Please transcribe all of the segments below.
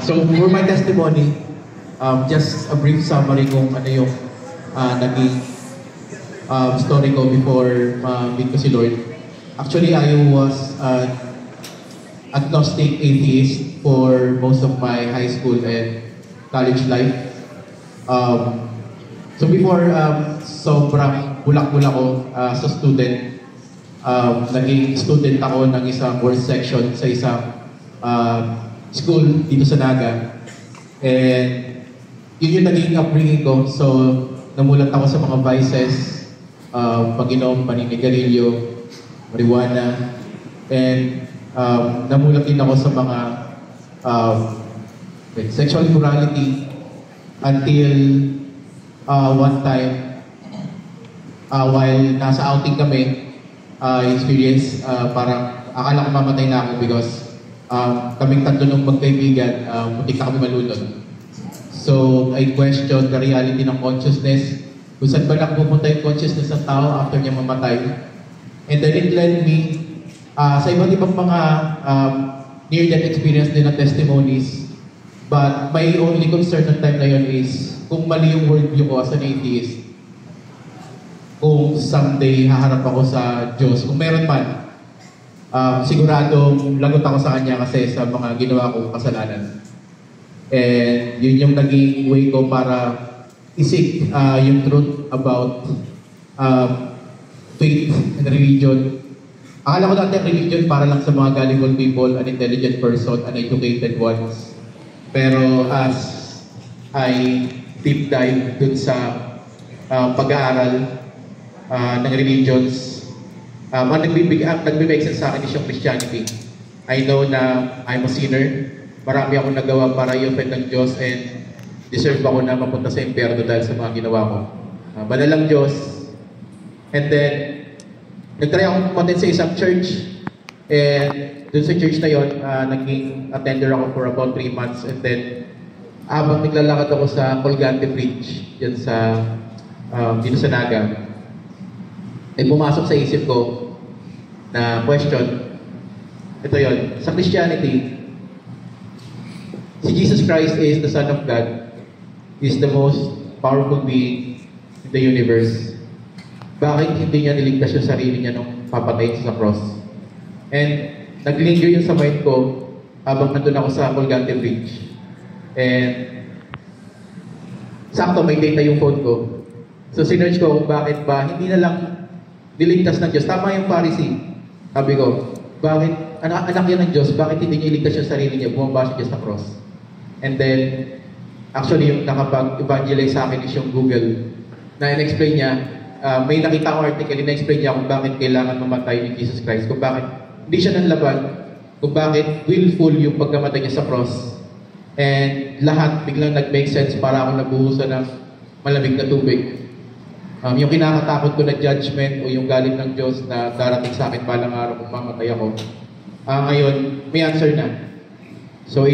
So for my testimony, just a brief summary kung ano yung naging story ko before meet ko si Lord. Actually, I was agnostic atheist for most of my high school and college life. So before, sobrang bulak-bulak ko sa student. Naging student ako ng isang worst section sa isang school dito sa Naga. And yun yung naging upbringing ko. So namulat ako sa mga vices, pag-inom, paninigarilyo, marijuana, and namulat din ako sa mga sexual immorality until one time while nasa outing kami, experience parang akala ko mamatay na ako because kaming tatlo ng magkaibigan, muntik na kami malunod. So I questioned the reality ng consciousness, kung saan ba nagpupunta yung consciousness ng tao after niya mamatay. And then it led me sa iba't ibang mga near-death experience din na testimonies. But my only concern ng time na yun is kung mali yung worldview ko as an atheist. Kung someday haharap ako sa Diyos, kung meron man, siguradong lagot ako sa Kanya kasi sa mga ginawa kong kasalanan. And yun yung naging way ko para isik yung truth about faith and religion. Akala ko dati ang religion para lang sa mga gullible people, unintelligent person, uneducated ones. Pero as I deep dive dun sa pag-aaral ng religions, ang nagbibig sense sa akin is yung Christianity. I know na I'm a sinner. Marami akong nagawa para i-offend ng Diyos and deserve ako na mapunta sa impyerno dahil sa mga ginawa ko. Banalang Diyos. And then, nag-try akong pumunta sa isang church. And dun sa church na yon, naging attender ako for about 3 months. And then, habang naglalakad ako sa Colgante Bridge, dyan sa, dito sa Naga, ay pumasok sa isip ko na question. Ito yon, sa Christianity, si Jesus Christ is the Son of God, is the most powerful being in the universe. Bakit hindi niya niligtas yung sarili niya nung papatayin sa cross? And naglinger yun sa mind ko habang nandun ako sa Colgante Bridge. And sakto may data yung phone ko. So sinerch ko kung bakit ba hindi na lang niligtas ng Diyos. Tama yung Pharisee. Sabi ko, bakit anak yan ng Diyos, bakit hindi niya iligtas yung sarili niya? Bumaba siya sa cross. And then, actually yung nakapag-evangelize sa akin is yung Google na in-explain niya, may nakita akong article, in-explain niya kung bakit kailangan mamatay ni Jesus Christ, kung bakit hindi siya nanlaban, kung bakit willful yung pagkamatay niya sa cross. And lahat biglang nag-make sense para ako nabuhusan ng malamig na tubig. Yung kinakatakot ko na judgment o yung galit ng Diyos na darating sa akin balang araw kung mamatay ako, ngayon may answer na. So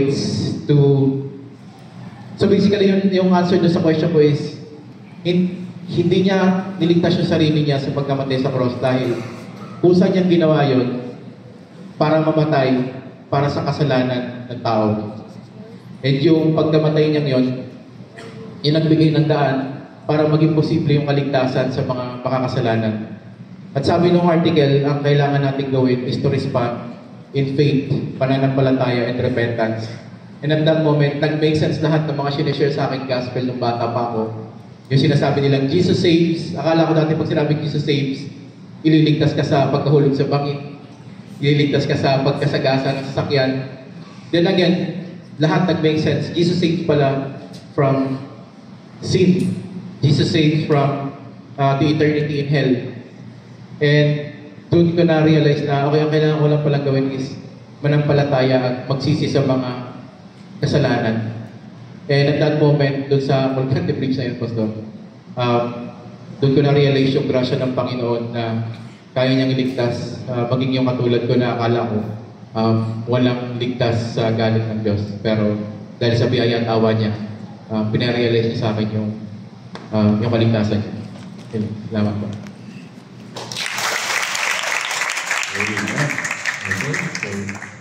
so basically yung answer doon sa question ko is hindi niya niligtas yung sarili niya sa pagkamatay sa cross dahil kusa niyang ginawa yun para mamatay para sa kasalanan ng tao. And yung pagkamatay niya yun, yung nagbigay ng daan para maging posible yung kaligtasan sa mga makakasalanan. At sabi ng article, ang kailangan natin gawin is to respond in faith, pananampalataya, and repentance. And at that moment, nag-make sense lahat ng mga sinishare sa akin gospel nung bata pa ako. Yung sinasabi nilang, Jesus saves. Akala ko dati pag sinabing Jesus saves, ililigtas ka sa pagkahulog sa bangin, ililigtas ka sa pagkasagasa ng sasakyan. Then again, lahat nag-make sense. Jesus saves pala from sin. Jesus saves from the eternity in hell. And doon ko na-realize na, okay, ang kailangan ko lang palang gawin is manampalataya at magsisi sa mga kasalanan. And at that moment, doon sa Colgante Bridge na yun, Pastor, doon ko na-realize yung grasya ng Panginoon na kaya niyang iligtas, maging yung katulad ko na akala ko walang ligtas sa galit ng Diyos. Pero dahil sa biyaya at awa niya, pinarealize niya sa akin yung kaligtasan niya. Salamat po. Very nice. Okay. So,